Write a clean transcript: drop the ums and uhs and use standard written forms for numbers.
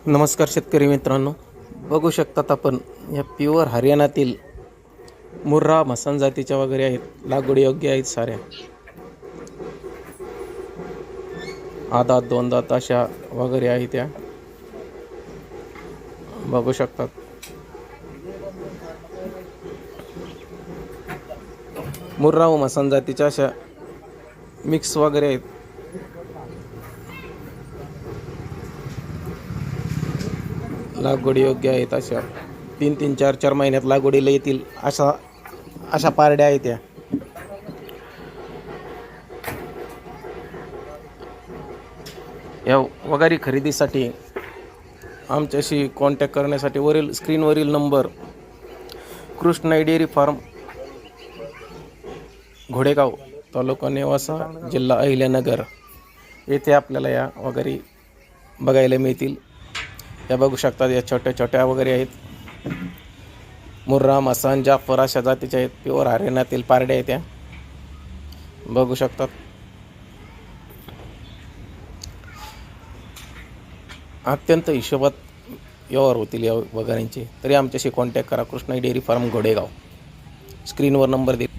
नमस्कार शेतकरी मित्रांनो, बघू शकतात आपण या प्युअर हरियाणातील मुर्रा म्हसन जातीच्या वगैरे आहेत. लागवड योग्य आहेत साऱ्या. आदात दोन दात अशा वगैरे आहेत. त्या बघू शकतात. मुर्रा व म्हसन जातीच्या अशा मिक्स वगैरे आहेत. लागवड योग्य आहेत. अशा 3-3, 4-4 महिन्यात लागवडीला येतील अशा पारड्या आहेत. त्या या वगैरे खरेदीसाठी आमच्याशी कॉन्टॅक्ट करण्यासाठी वरील स्क्रीनवरील नंबर कृष्णाई डेअरी फार्म, घोडेगाव, तालुका नेवासा, जिल्हा अहिल्यानगर येथे आपल्याला या वगैरे बघायला मिळतील. या बघू शकतात. या छोट्या छोट्या वगैरे आहेत. मुर्रा, मसन, जाफर अशा जातीच्या आहेत. प्युअर हरियाणातील पारड्या आहेत. त्या बघू शकतात. अत्यंत हिशोबात व्यवहार होतील या वगैरेंचे. तरी आमच्याशी कॉन्टॅक्ट करा. कृष्णाई डेअरी फार्म, घोडेगाव. स्क्रीनवर नंबर दिला.